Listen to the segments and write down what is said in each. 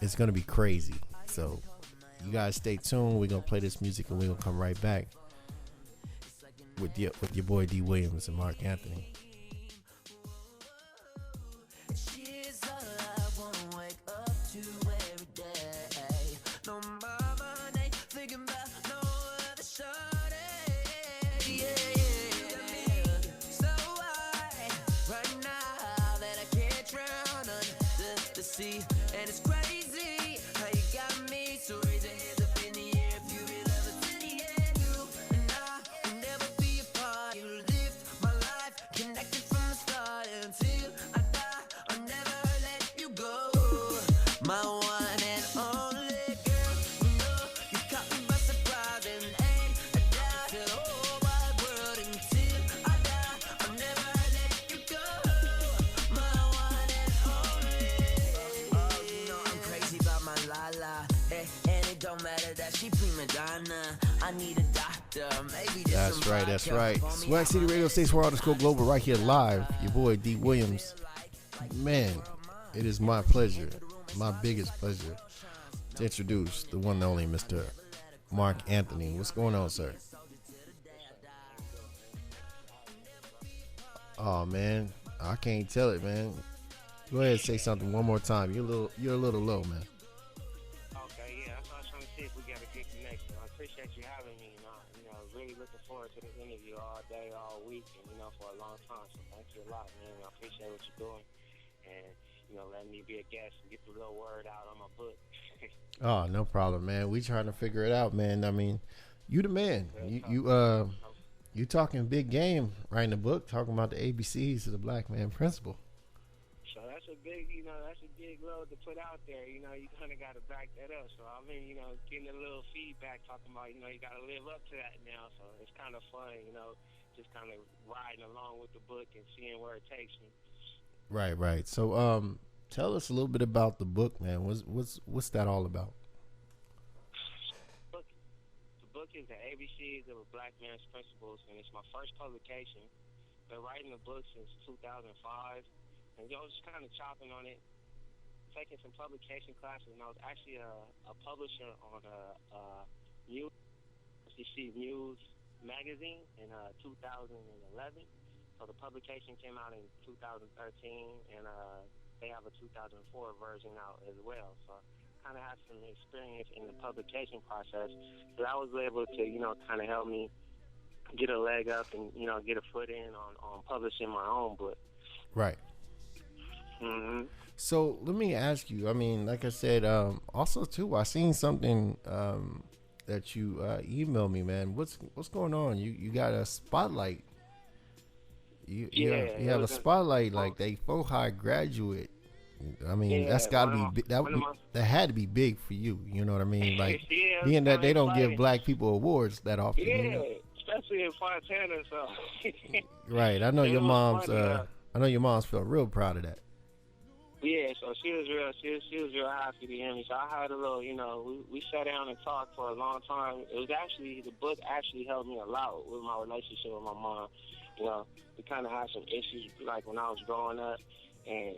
it's gonna be crazy. So you guys stay tuned. We're gonna play this music and we're gonna come right back with your boy D Williams and Mark Anthony. And it's crazy how you got me. So raise your hands up in the air if you really love it to the end. You and I will never be apart. You lift my life, connected from the start. Until I die, I'll never let you go. My one and only girl, you know you caught me by surprise. And ain't a doubt to the whole wide world. Until I die, I'll never let you go. My one and only. My Lala, and it don't matter that she prima donna. I need a doctor, maybe just That's right, that's right. Swag City Radio, States World _ Global, right here live. Your boy D Williams. Man, it is my pleasure, my biggest pleasure, to introduce the one and only Mr. Mark Anthony. What's going on, sir? Oh man, I can't tell it, man. Go ahead and say something one more time. You're a little low, man. Appreciate you having me. Really looking forward to this interview all day, all week, and for a long time. So thank you a lot, man. I appreciate what you're doing, and letting me be a guest and get the little word out on my book. Oh, no problem, man. We trying to figure it out, man. I mean, you the man. You talking big game, writing a book, talking about the ABCs of the Black Man Principle. So that's a big load to put out there. You kind of got to back that up. So I've been, getting a little feedback talking about, you got to live up to that now. So it's kind of fun, just kind of riding along with the book and seeing where it takes me. Right. So, tell us a little bit about the book, man. What's that all about? The book is the ABCs of a Black Man's Principles, and it's my first publication. Been writing the book since 2005. And just kind of chopping on it, taking some publication classes, and I was actually a publisher on SEC News magazine in 2011. So the publication came out in 2013, and they have a 2004 version out as well. So I kind of had some experience in the publication process, so that was able to, kind of help me get a leg up and, get a foot in on publishing my own book. Right. Mm-hmm. So let me ask you, I mean, like I said, also too, I seen something that you emailed me, man. What's going on? You got a spotlight. You have a spotlight, like they 4 graduate. I mean, that's got to be that had to be big for you. You know what I mean? Like being that they don't give Black people awards that often. Yeah, especially in Fontana. So right. I know your mom's. I know your mom's felt real proud of that. Yeah, so she was real happy to hear me. So I had a little, we sat down and talked for a long time. It was actually, the book actually helped me a lot with my relationship with my mom. We kind of had some issues, like when I was growing up. And,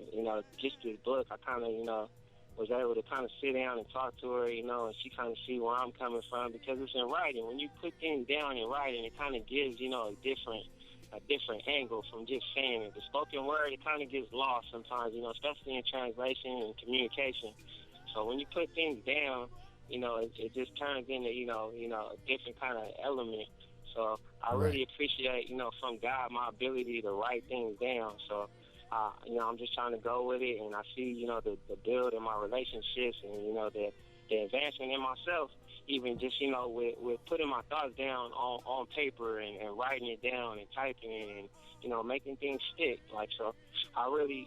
just this book, I kind of, was able to kind of sit down and talk to her, and she kind of see where I'm coming from, because it's in writing. When you put things down in writing, it kind of gives, a different angle from just saying it. The spoken word, it kind of gets lost sometimes, especially in translation and communication. So when you put things down, it just turns into, a different kind of element. So I really appreciate, from God, my ability to write things down. So, I'm just trying to go with it, and I see, the build in my relationships and, the advancement in myself. Even just, with putting my thoughts down on paper and writing it down and typing it and, making things stick. Like, so I really,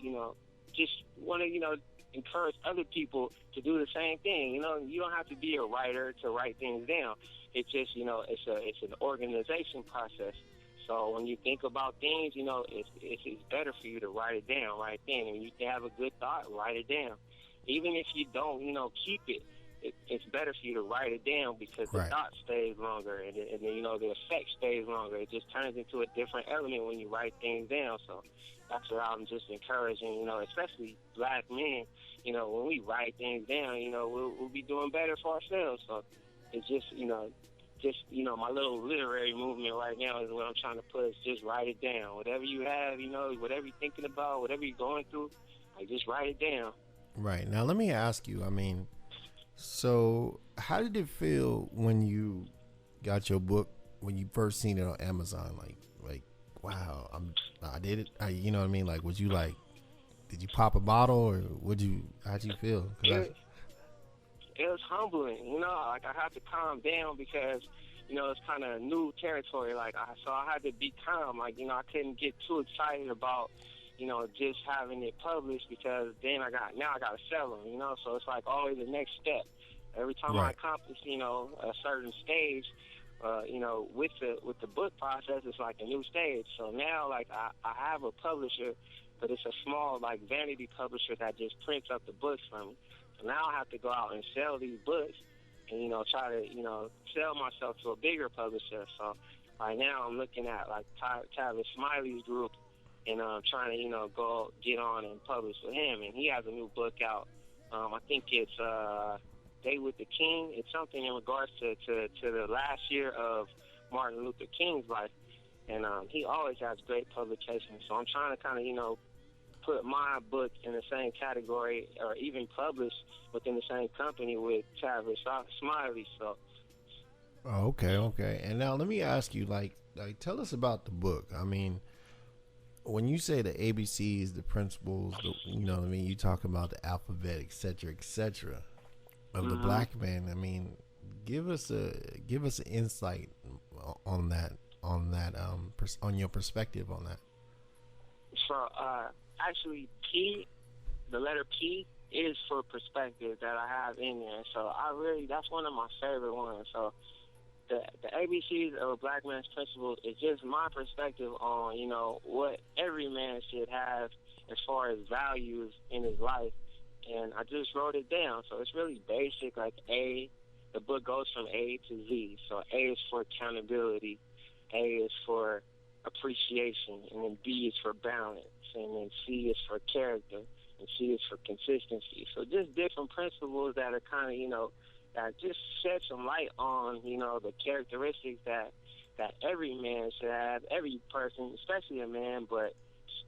just want to, encourage other people to do the same thing. You don't have to be a writer to write things down. It's just, it's an organization process. So when you think about things, it's better for you to write it down right then. And you can have a good thought, write it down. Even if you don't, keep it. It's better for you to write it down, because the thought stays longer and the effect stays longer. It just turns into a different element when you write things down. So that's what I'm just encouraging, especially Black men, when we write things down, we'll be doing better for ourselves. So it's just, my little literary movement right now is what I'm trying to put is just write it down. Whatever you have, whatever you're thinking about, whatever you're going through, like just write it down. Right. Now, let me ask you, so how did it feel when you got your book, when you first seen it on Amazon? Like, wow, I did it. You know what I mean? Like, was you like, did you pop a bottle or how'd you feel? It was humbling, like I had to calm down because, it's kind of new territory. So I had to be calm. I couldn't get too excited about, just having it published because then I got to sell them, so it's like always the next step. Every time I accomplish, a certain stage, with the book process, it's like a new stage. So now, like, I have a publisher, but it's a small, like, vanity publisher that just prints up the books for me. So now I have to go out and sell these books and, try to, sell myself to a bigger publisher. So right now I'm looking at, like, Travis Smiley's group and trying to, go get on and publish with him. And he has a new book out. I think it's Day with the King. It's something in regards to the last year of Martin Luther King's life. And he always has great publications. So I'm trying to kind of, put my book in the same category or even publish within the same company with Travis Smiley. So. Oh, okay. And now let me ask you, like tell us about the book. When you say the ABCs, the principles, you talk about the alphabet, et cetera, of the black man. Give us an insight on that, on your perspective on that. So, actually, the letter P is for perspective that I have in there. So that's one of my favorite ones. So the ABCs of a black man's principles is just my perspective on, what every man should have as far as values in his life. And I just wrote it down. So it's really basic, like A. The book goes from A to Z. So A is for accountability. A is for appreciation. And then B is for balance. And then C is for character. And C is for consistency. So just different principles that are kind of, that just shed some light on, the characteristics that every man should have, every person, especially a man, but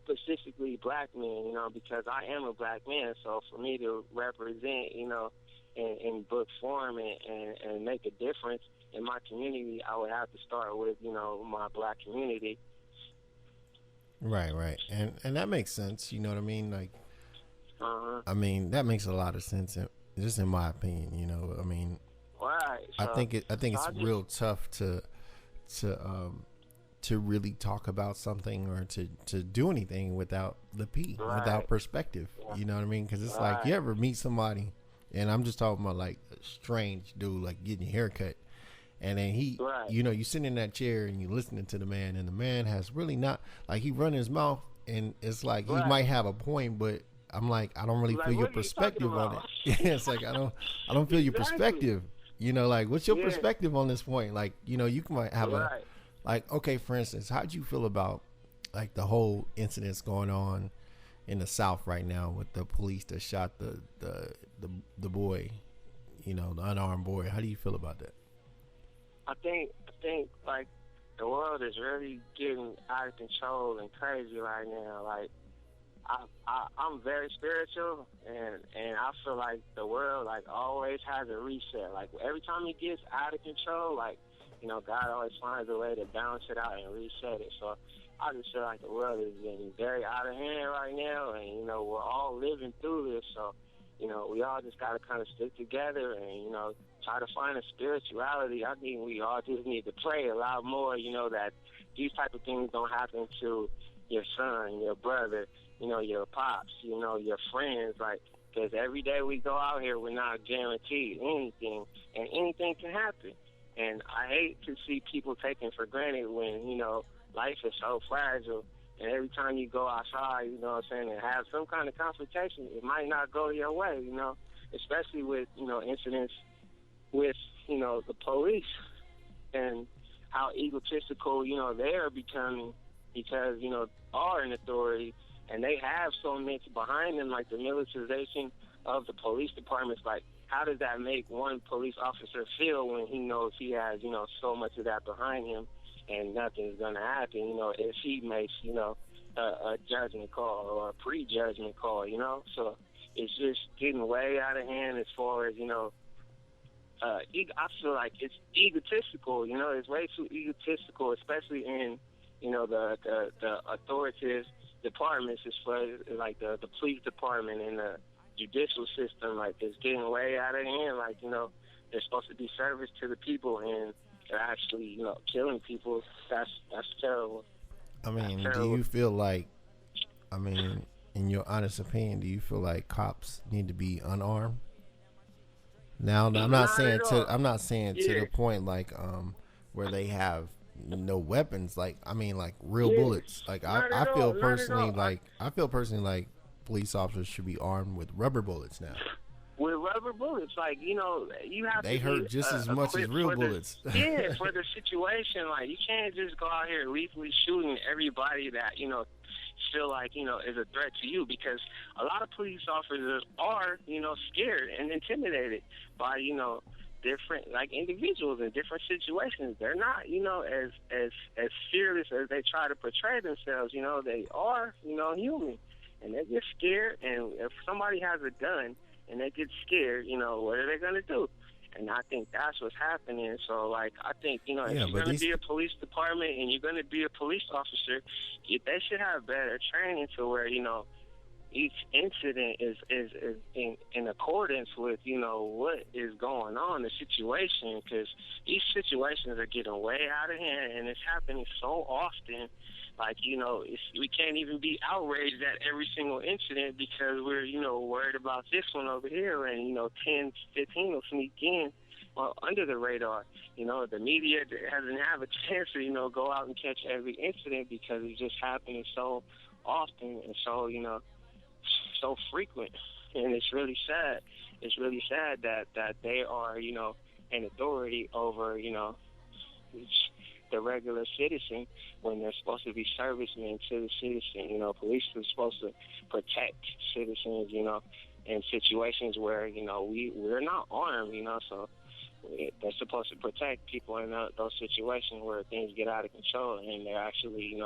specifically black men, because I am a black man. So for me to represent, in book form and make a difference in my community, I would have to start with, my black community. Right. And that makes sense. You know what I mean? Like, that makes a lot of sense, just in my opinion. Right. So, I think it's real tough to really talk about something or to do anything without the P, without perspective. Yeah. You know what I mean? Because it's like, you ever meet somebody, and I'm just talking about like a strange dude, like getting your hair cut, and then he, you sitting in that chair and you listening to the man, and the man has really not, like, he run his mouth, and it's like he might have a point, but I'm like, I don't really feel your perspective on it. Yeah, it's like I don't feel your perspective. Like, what's your perspective on this point? Like, you might have like, okay, for instance, how'd you feel about like the whole incidents going on in the South right now with the police that shot the boy, the unarmed boy? How do you feel about that? I think like the world is really getting out of control and crazy right now. Like, I'm very spiritual, and I feel like the world, like, always has a reset. Like, every time it gets out of control, like, God always finds a way to balance it out and reset it. So I just feel like the world is getting very out of hand right now, and, we're all living through this. So, we all just got to kind of stick together and, try to find a spirituality. I think we all just need to pray a lot more, that these type of things don't happen to your son, your brother, your pops, your friends, like, because every day we go out here, we're not guaranteed anything, and anything can happen. And I hate to see people taken for granted when, life is so fragile, and every time you go outside, and have some kind of confrontation, it might not go your way, especially with, incidents with, the police and how egotistical, they are becoming because, are in authority, and they have so much behind them, like the militarization of the police departments. Like, how does that make one police officer feel when he knows he has, so much of that behind him and nothing's going to happen, if he makes, a judgment call or a prejudgment call, So it's just getting way out of hand as far as, I feel like it's egotistical, it's way too egotistical, especially in, the authoritative departments as far as like the police department and the judicial system. Like, it's getting way out of hand. Like, they're supposed to be service to the people and they're actually, killing people. That's terrible. I mean, do you feel like, in your honest opinion, do you feel like cops need to be unarmed? Now, I'm not saying to the point like where they have no weapons. Like, like real bullets. Like, I feel personally like police officers should be armed with rubber bullets now. With rubber bullets, like, you have they to hurt just as much as real bullets. For the situation. Like, you can't just go out here lethally shooting everybody that, feel like, is a threat to you, because a lot of police officers are, scared and intimidated by, different, like, individuals in different situations. They're not, as fearless as they try to portray themselves. They are, human, and they get scared. And if somebody has a gun and they get scared, what are they going to do? And I think that's what's happening. So, like, I think, if you're going to be a police department and you're going to be a police officer, they should have better training to where, each incident is in accordance with, what is going on, the situation, because these situations are getting way out of hand, and it's happening so often. Like, we can't even be outraged at every single incident because we're, worried about this one over here, and, 10, 15 will sneak in under the radar. The media doesn't have a chance to, go out and catch every incident because it's just happening so often and so, so frequent. And it's really sad. It's really sad that they are, an authority over, the regular citizen when they're supposed to be servicemen to the citizen. Police are supposed to protect citizens, in situations where, we're not armed, so they're supposed to protect people in those situations where things get out of control and they're actually,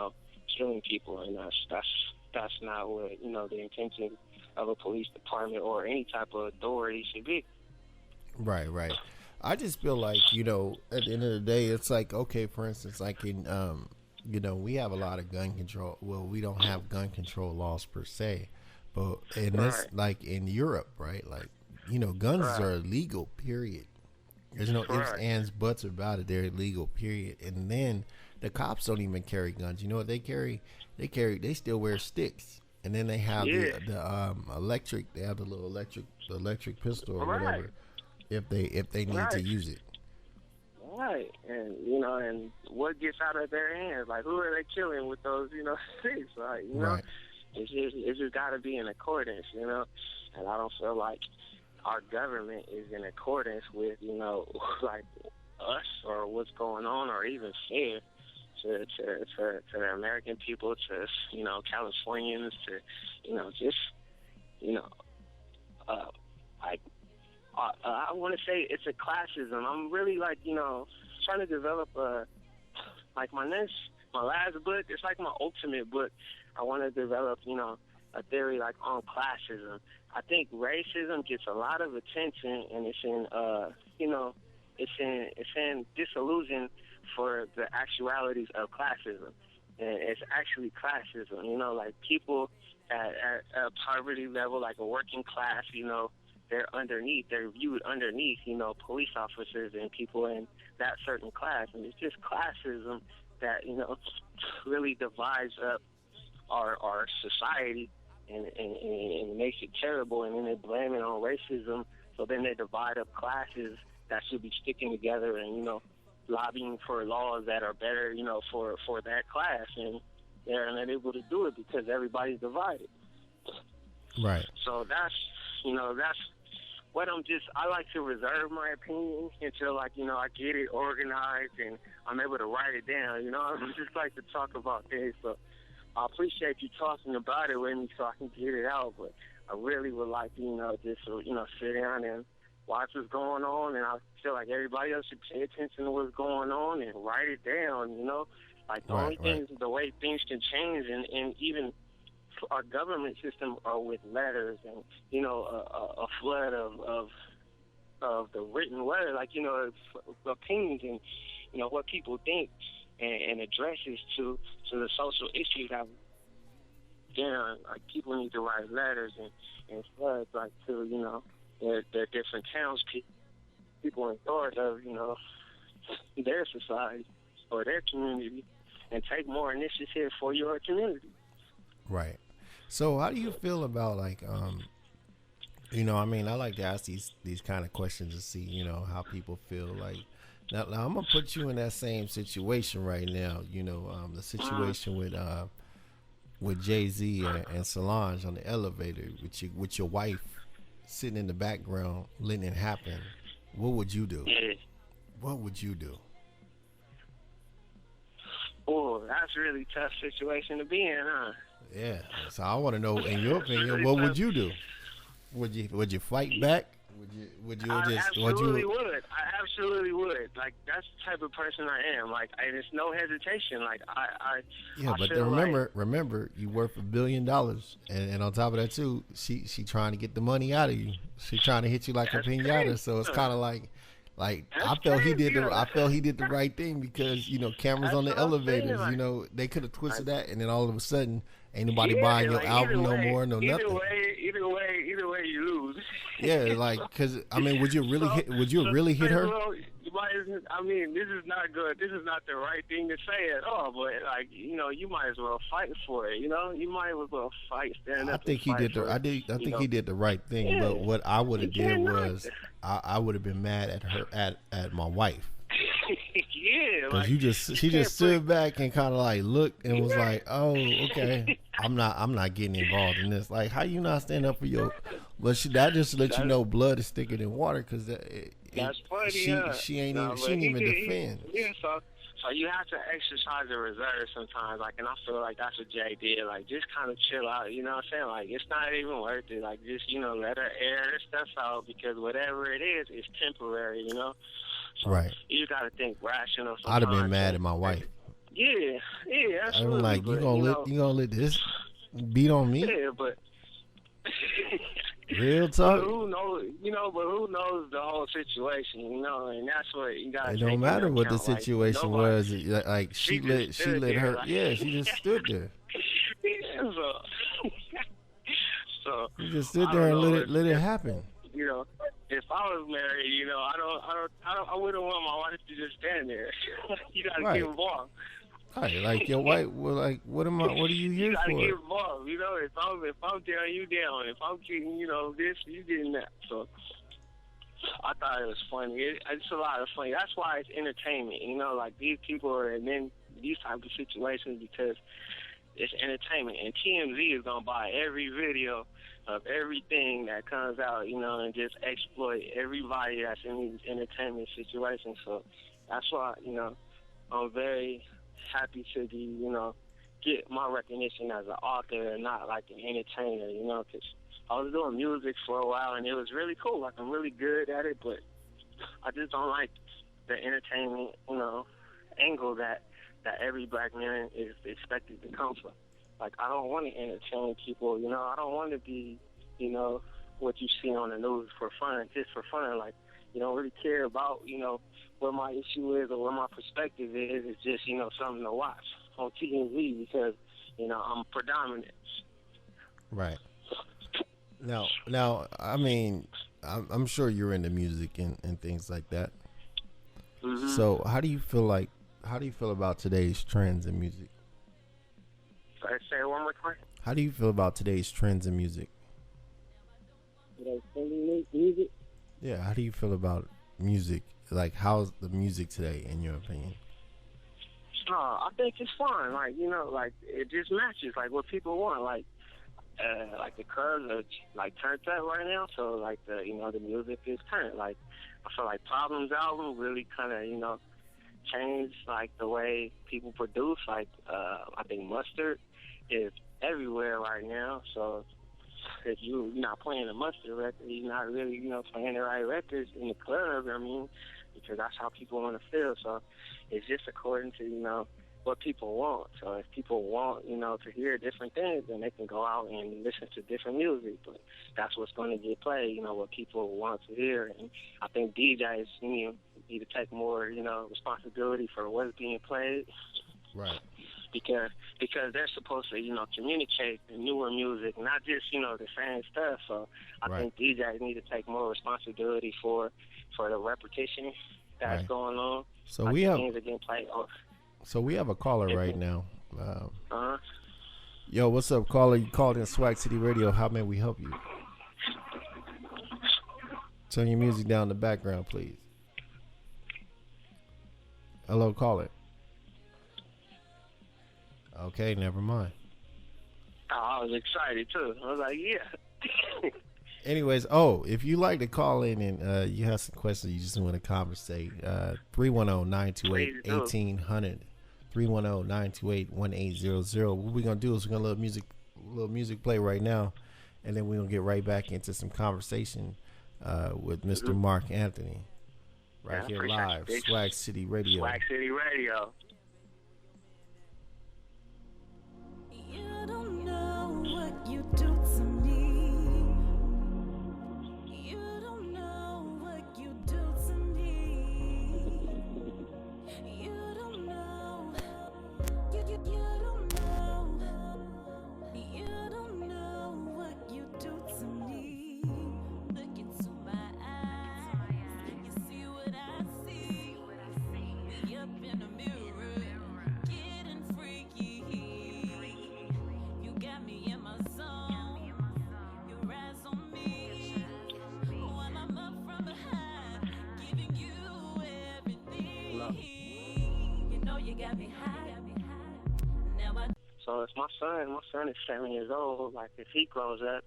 killing people. And that's not what, the intention of a police department or any type of authority should be. Right. I just feel like, at the end of the day, it's like, okay, for instance, like in, we have a lot of gun control. Well, we don't have gun control laws per se, but in this, like in Europe, right? Like, guns are illegal, period. There's no ifs, ands, buts about it. They're illegal, period. And then the cops don't even carry guns. You know what they carry? They still wear sticks. And then they have the electric. They have the little electric pistol or whatever. If they need to use it. Right. And, and what gets out of their hands? Like, who are they killing with those, sticks? Like, right. It's just got to be in accordance, And I don't feel like our government is in accordance with, like us or what's going on, or even fair to the American people, to, Californians, to, just, like, I want to say it's a classism. I'm really, like, trying to develop like my last book. It's like my ultimate book. I want to develop, a theory like on classism. I think racism gets a lot of attention, and it's in, it's in disillusion for the actualities of classism. And it's actually classism, like people at a poverty level, like a working class, they're viewed underneath, police officers and people in that certain class. And it's just classism that, really divides up our society and makes it terrible. And then they blame it on racism. So then they divide up classes that should be sticking together and, lobbying for laws that are better, for that class. And they're not able to do it because everybody's divided. Right. So that's what I like to reserve my opinion until, like, I get it organized and I'm able to write it down, I just like to talk about things. So I appreciate you talking about it with me so I can get it out. But I really would like to, just sit down and watch what's going on, and I feel like everybody else should pay attention to what's going on and write it down. Like the only thing, the way things can change, and even our government system are with letters and a flood of the written word, like opinions and what people think and addresses to the social issues that down. Like people need to write letters and floods like to their different towns people in charge of their society or their community, and take more initiative for your community. Right. So how do you feel about like I mean, I like to ask these kind of questions to see, how people feel. Like now I'm gonna put you in that same situation right now. The situation with Jay-Z and Solange on the elevator with your wife sitting in the background, letting it happen. What would you do? Yeah. What would you do? Oh, that's a really tough situation to be in, huh? Yeah. So I want to know, in your opinion, what would you do? Would you fight back? I absolutely would. I absolutely would. Like, that's the type of person I am. Like, there's no hesitation. Like, Yeah, but then remember, you worth $1 billion, and on top of that too, she trying to get the money out of you. She trying to hit you like a piñata. Crazy. So it's kind of like That's I felt he did crazy. I felt he did the right thing, because cameras That's on the what I'm saying, elevators. like- They could have twisted that, and then all of a sudden, ain't nobody buying your album no more, no nothing. Either way, you lose. Yeah, like, because I mean, would you really hit her? Well, I mean, this is not good. This is not the right thing to say at all. But like, you might as well fight for it. You might as well fight. Stand up. I think he did he did the right thing. Yeah. But what I would have You did cannot. was I would have been mad at her at my wife. Yeah, Because like, she can't just stood back and kind of like looked and was like, oh, okay, I'm not getting involved in this. Like, how you not stand up for your? But that just let you know blood is thicker than water, because That's funny. she ain't even defend. Yeah, so you have to exercise the reserve sometimes. Like, and I feel like that's what Jay did. Like, just kind of chill out. You know what I'm saying? Like, it's not even worth it. Like, just let her air her stuff out, because whatever it is, it's temporary. So Right. You got to think rational. I'd have been sometimes. mad at my wife. Yeah, absolutely. I'm like, you gonna let this beat on me? Yeah, but Real but talk. who knows? But who knows the whole situation? And that's what you got. It don't matter what the situation was. Like she let there, her. like- Yeah, she just stood there. Yeah, so She just stood I there don't and know. let it happen. If I was married, I wouldn't want my wife to just stand there. You gotta Right. get involved. Right, like your wife. Well, like, what are you You here gotta get for? involved. If I'm down, you down. If I'm getting, this, you getting that. So I thought it was funny. It's a lot of funny. That's why it's entertainment. Like, these people are in these type of situations because it's entertainment. And TMZ is gonna buy every video of everything that comes out, and just exploit everybody that's in these entertainment situations. So that's why, I'm very happy to be, get my recognition as an author and not like an entertainer, because I was doing music for a while and it was really cool. Like, I'm really good at it, but I just don't like the entertainment, angle that every black man is expected to come from. Like, I don't want to entertain people, I don't want to be, what you see on the news for fun, just for fun. Like, you don't really care about, what my issue is or what my perspective is. It's just, something to watch on TMZ because, I'm predominant. Right. Now, I mean, I'm sure you're into music and things like that. Mm-hmm. So how do you feel about today's trends in music? Sorry, say it one more time. How do you feel about today's trends in music? Music? Yeah, how do you feel about music? Like, how's the music today, in your opinion? I think it's fun. Like, like, it just matches, like, what people want. Like the clubs are, like, turned up right now, so, like, the music is turned. Like, I feel like Problem's album really kind of, changed, like, the way people produce. Like, I think Mustard is everywhere right now, so if you're not playing a mustard record, you're not really, playing the right records in the club, I mean, because that's how people want to feel. So it's just according to, what people want. So if people want, to hear different things, then they can go out and listen to different music. But that's what's going to get played, what people want to hear. And I think DJs, need to take more, responsibility for what's being played. Right. Because they're supposed to, communicate the newer music, not just, the same stuff. So I think DJs need to take more responsibility for the repetition that's going on. So like we have things that get played. So we have a caller right now. Yo, what's up, caller? You called in Swag City Radio. How may we help you? Turn your music down in the background, please. Hello, caller. Okay, never mind. I was excited too. I was like, yeah. Anyways, if you like to call in and you have some questions, you just want to conversate, 310-928-1800, 310-928-1800. What we're going to do is we're going to let a little music play right now, and then we're going to get right back into some conversation with Mr. Mark Anthony here live, Swag City Radio. Swag City Radio. You don't know what you do to me. You don't know what you do to me. You don't know. You don't know. You don't know what you do to me. Look into my eyes. You see what I see. Me up in the mirror, getting freaky. You got me in my zone. Your eyes on me. While I'm up from behind, giving you everything. You know you got me high. Now I. So it's my son. My son is 7 years old. Like if he grows up,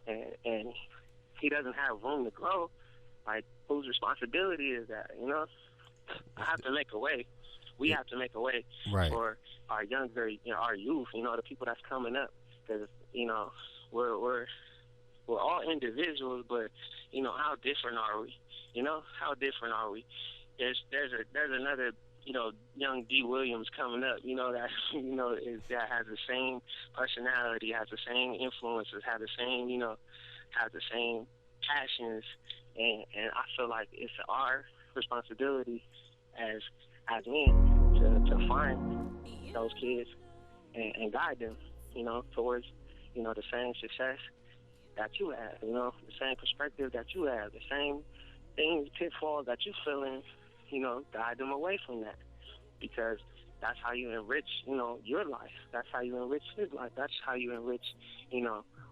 and he doesn't have room to grow, like whose responsibility is that? I have to make a way. We have to make a way for our younger, our youth, the people that's coming up, because we're all individuals, but how different are we? How different are we? There's another young D. Williams coming up, that that has the same personality, has the same influences, has the same passions, and I feel like it's our responsibility as men to find those kids and guide them, towards the same success that you have, the same perspective that you have, the same things, pitfalls that you feel in. Guide them away from that, because that's how you enrich, your life. That's how you enrich his life. That's how you enrich,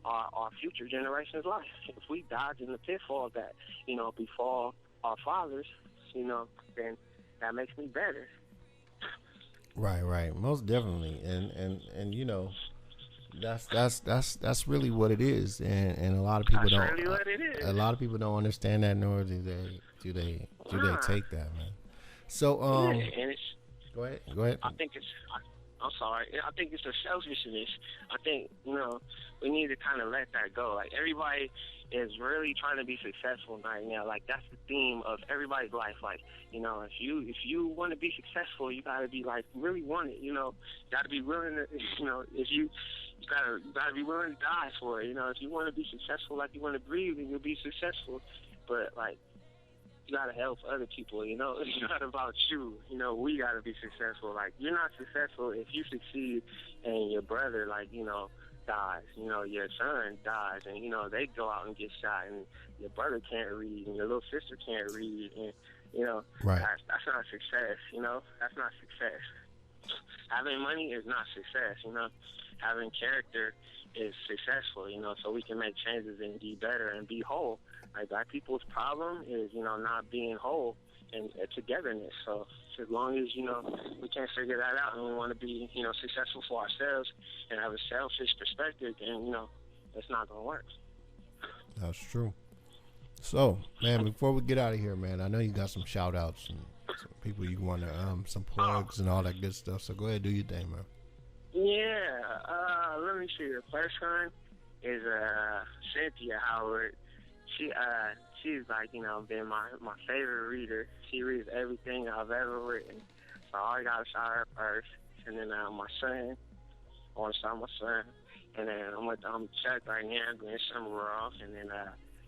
our future generations' life. If we dodge in the pitfalls that, befall our fathers, then that makes me better. Right. Most definitely. And that's really what it is. And a lot of people don't. Really what it is. A lot of people don't understand that, nor do they take that, man. So and it's, go ahead. I'm sorry. I think it's a selfishness. I think we need to kind of let that go. Like everybody is really trying to be successful right now. Like that's the theme of everybody's life. Like if you want to be successful, you gotta be like really want it. You gotta be willing to. If you gotta be willing to die for it. If you want to be successful, like you want to breathe, then you'll be successful. But like you gotta help other people. It's not about you. We gotta be successful. Like you're not successful if you succeed and your brother dies. Your son dies, and they go out and get shot, and your brother can't read, and your little sister can't read, and that's not success. That's not success. Having money is not success. Having character is successful. So we can make changes and be better and be whole. Like black people's problem is not being whole and togetherness. So as long as we can't figure that out, and we want to be successful for ourselves and have a selfish perspective, then it's not gonna work. That's true. So man, before we get out of here, man, I know you got some shout outs and some people you want to some plugs and all that good stuff. So go ahead, do your thing, man. Yeah. Let me see. The first one is Cynthia Howard. She's like, you know, been my favorite reader. She reads everything I've ever written. So I gotta shout her first. And then my son, I want to shout my son. And then I'm Chuck right now, doing summer off. And then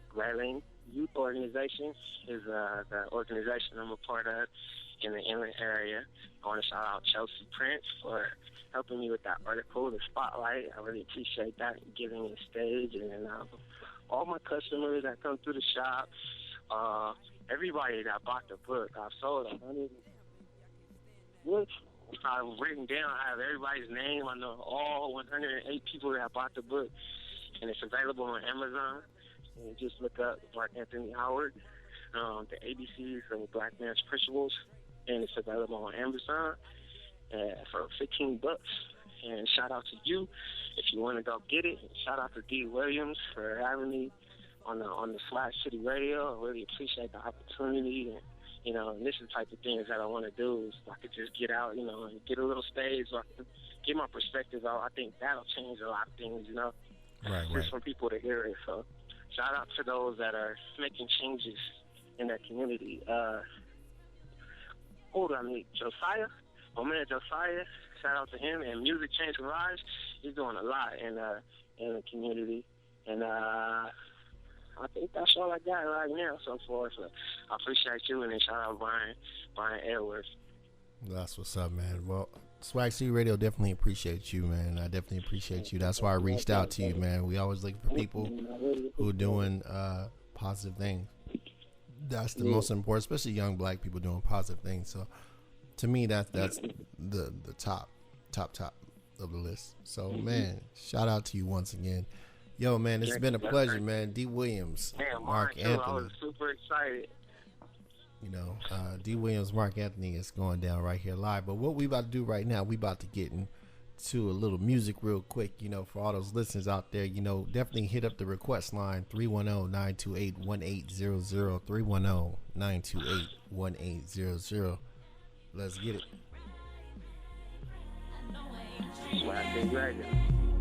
Grayling Youth Organization is the organization I'm a part of in the inland area. I want to shout out Chelsea Prince for helping me with that article, the spotlight. I really appreciate that, giving me a stage. And then all my customers that come through the shop, everybody that bought the book. I've sold 100 books. I've written down, I have everybody's name. I know all 108 people that bought the book. And it's available on Amazon. And you just look up Mark Anthony Howard, the ABCs of Black Man's Principles. And it's available on Amazon for $15. And shout out to you if you want to go get it. And shout out to D. Williams for having me on the Swag City Radio. I really appreciate the opportunity. And, you know, and this is the type of things that I want to do. Is I could just get out, you know, and get a little stage so I can get my perspective out. I think that'll change a lot of things, you know, just from people to hear it. So shout out to those that are making changes in that community. Josiah, my man Josiah, shout out to him. And Music Change Lives, he's doing a lot in the community. And I think that's all I got right now so far. So I appreciate you, and then shout out Brian Edwards. That's what's up, man. Well, Swag City Radio definitely appreciates you, man. I definitely appreciate you. That's why I reached out to you, man. We always looking for people who are doing positive things. That's the most important, especially young black people doing positive things. So to me, that's the top of the list. So, man, shout out to you once again. Yo, man, it's been a pleasure, man. D. Williams, Mark Anthony. I was super excited. You know, D. Williams, Mark Anthony is going down right here live. But what we about to do right now, we about to get into a little music real quick. You know, for all those listeners out there, you know, definitely hit up the request line, 310-928-1800, 310-928-1800. Let's get it. Swag City Radio.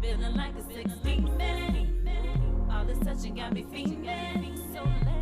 Feeling like a 16 man. All this touching got me feeling so late.